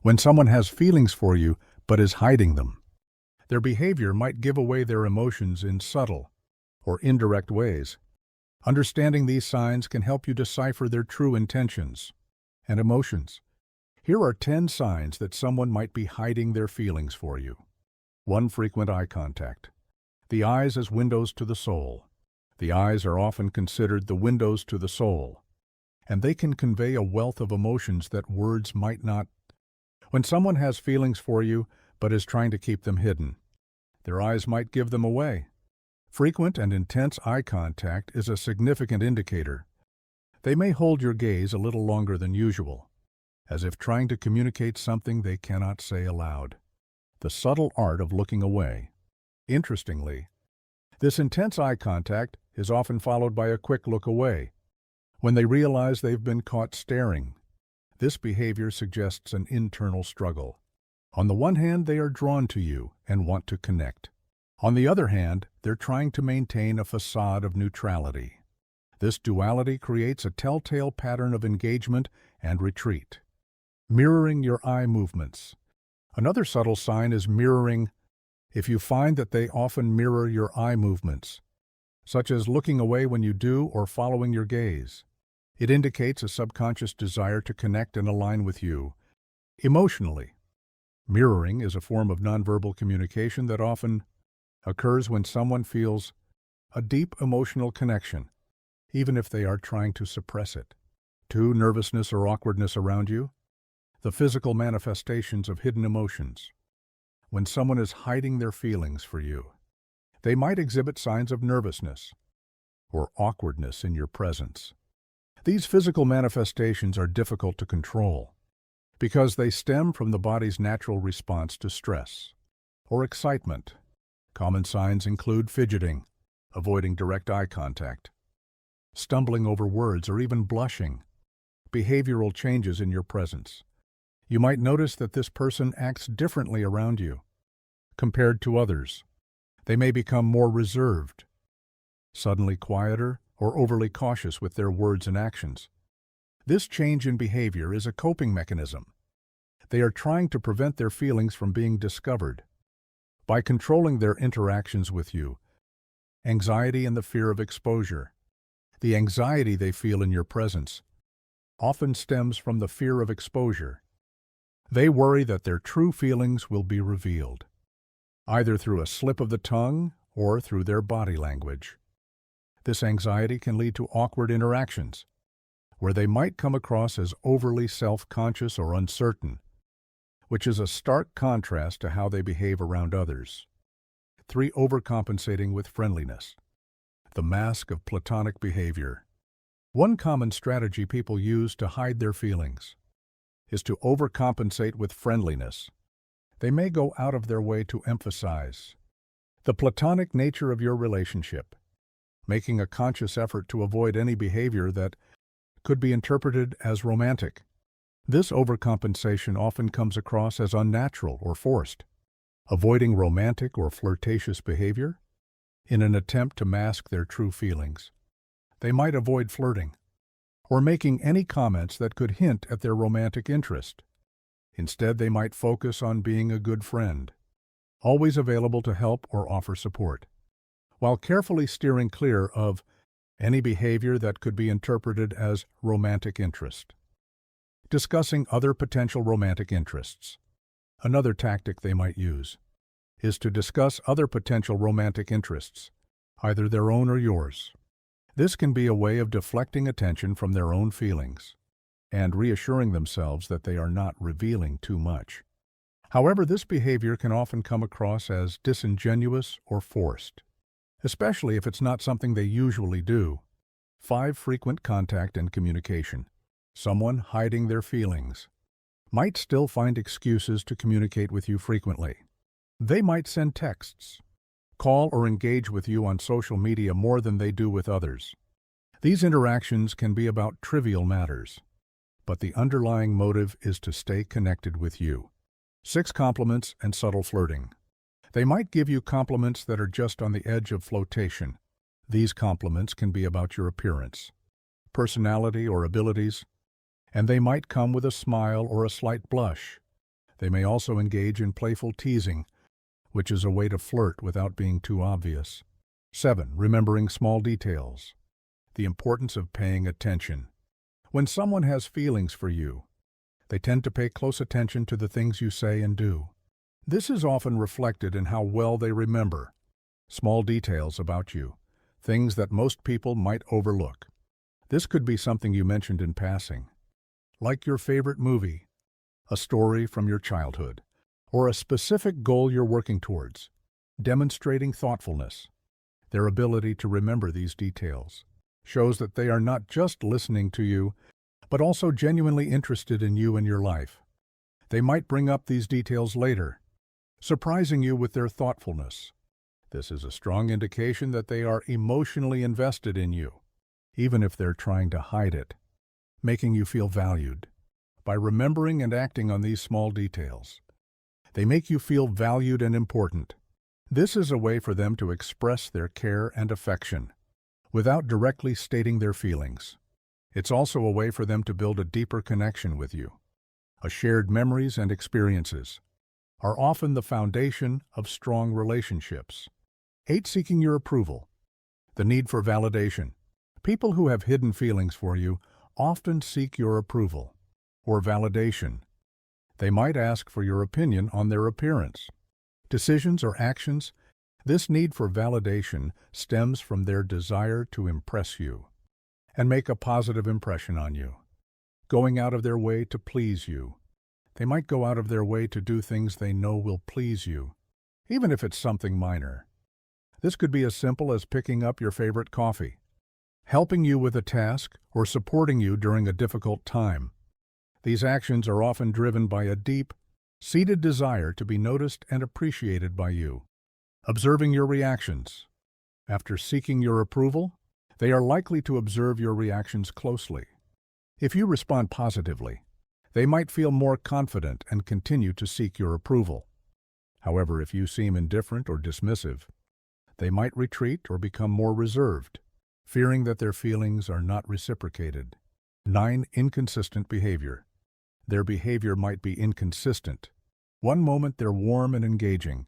When someone has feelings for you but is hiding them, their behavior might give away their emotions in subtle or indirect ways. Understanding these signs can help you decipher their true intentions and emotions. Here are 10 signs that someone might be hiding their feelings for you. 1. Frequent eye contact. The eyes as windows to the soul. The eyes are often considered the windows to the soul, and they can convey a wealth of emotions that words might not. When someone has feelings for you but is trying to keep them hidden, their eyes might give them away. Frequent and intense eye contact is a significant indicator. They may hold your gaze a little longer than usual, as if trying to communicate something they cannot say aloud. The subtle art of looking away. Interestingly, this intense eye contact is often followed by a quick look away. When they realize they've been caught staring, this behavior suggests an internal struggle. On the one hand, they are drawn to you and want to connect. On the other hand, they're trying to maintain a facade of neutrality. This duality creates a telltale pattern of engagement and retreat. Mirroring your eye movements. Another subtle sign is mirroring. If you find that they often mirror your eye movements, such as looking away when you do or following your gaze, it indicates a subconscious desire to connect and align with you emotionally. Mirroring is a form of nonverbal communication that often occurs when someone feels a deep emotional connection, even if they are trying to suppress it. 2. Nervousness or awkwardness around you. The physical manifestations of hidden emotions. When someone is hiding their feelings for you, they might exhibit signs of nervousness or awkwardness in your presence. These physical manifestations are difficult to control because they stem from the body's natural response to stress or excitement. Common signs include fidgeting, avoiding direct eye contact, stumbling over words, or even blushing. Behavioral changes in your presence. You might notice that this person acts differently around you compared to others. They may become more reserved, suddenly quieter, or overly cautious with their words and actions. This change in behavior is a coping mechanism. They are trying to prevent their feelings from being discovered. By controlling their interactions with you, anxiety and the fear of exposure. The anxiety they feel in your presence often stems from the fear of exposure. They worry that their true feelings will be revealed, either through a slip of the tongue or through their body language. This anxiety can lead to awkward interactions, where they might come across as overly self-conscious or uncertain, which is a stark contrast to how they behave around others. 3. Overcompensating with friendliness. The mask of platonic behavior. One common strategy people use to hide their feelings is to overcompensate with friendliness. They may go out of their way to emphasize the platonic nature of your relationship, making a conscious effort to avoid any behavior that could be interpreted as romantic. This overcompensation often comes across as unnatural or forced, avoiding romantic or flirtatious behavior in an attempt to mask their true feelings. They might avoid flirting or making any comments that could hint at their romantic interest. Instead, they might focus on being a good friend, always available to help or offer support, while carefully steering clear of any behavior that could be interpreted as romantic interest. Discussing other potential romantic interests. Another tactic they might use is to discuss other potential romantic interests, either their own or yours. This can be a way of deflecting attention from their own feelings and reassuring themselves that they are not revealing too much. However, this behavior can often come across as disingenuous or forced, especially if it's not something they usually do. 5. Frequent contact and communication. Someone hiding their feelings might still find excuses to communicate with you frequently. They might send texts, call, or engage with you on social media more than they do with others. These interactions can be about trivial matters, but the underlying motive is to stay connected with you. 6. Compliments and subtle flirting. They might give you compliments that are just on the edge of flirtation. These compliments can be about your appearance, personality, or abilities, and they might come with a smile or a slight blush. They may also engage in playful teasing, which is a way to flirt without being too obvious. 7. Remembering small details. The importance of paying attention. When someone has feelings for you, they tend to pay close attention to the things you say and do. This is often reflected in how well they remember small details about you, things that most people might overlook. This could be something you mentioned in passing, like your favorite movie, a story from your childhood, or a specific goal you're working towards, demonstrating thoughtfulness. Their ability to remember these details shows that they are not just listening to you, but also genuinely interested in you and your life. They might bring up these details later, surprising you with their thoughtfulness. This is a strong indication that they are emotionally invested in you, even if they're trying to hide it, making you feel valued. By remembering and acting on these small details, they make you feel valued and important. This is a way for them to express their care and affection, without directly stating their feelings. It's also a way for them to build a deeper connection with you. Shared memories and experiences are often the foundation of strong relationships. 8. Seeking your approval. The need for validation. People who have hidden feelings for you often seek your approval or validation. They might ask for your opinion on their appearance, decisions, or actions. This need for validation stems from their desire to impress you and make a positive impression on you, going out of their way to please you. They might go out of their way to do things they know will please you, even if it's something minor. This could be as simple as picking up your favorite coffee, helping you with a task, or supporting you during a difficult time. These actions are often driven by a deep, seated desire to be noticed and appreciated by you. Observing your reactions. After seeking your approval, they are likely to observe your reactions closely. If you respond positively, they might feel more confident and continue to seek your approval. However, if you seem indifferent or dismissive, they might retreat or become more reserved, fearing that their feelings are not reciprocated. 9. Inconsistent behavior. Their behavior might be inconsistent. One moment they're warm and engaging,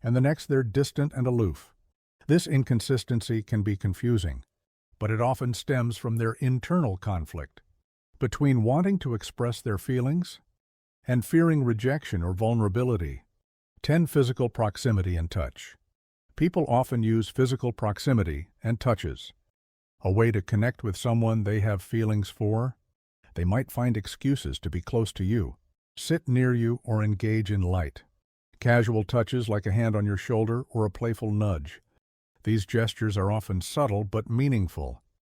and the next they're distant and aloof. This inconsistency can be confusing, but it often stems from their internal conflict between wanting to express their feelings and fearing rejection or vulnerability. 10. Physical proximity and touch. People often use physical proximity and touches, a way to connect with someone they have feelings for. They might find excuses to be close to you, sit near you, or engage in light, casual touches like a hand on your shoulder or a playful nudge. These gestures are often subtle but meaningful,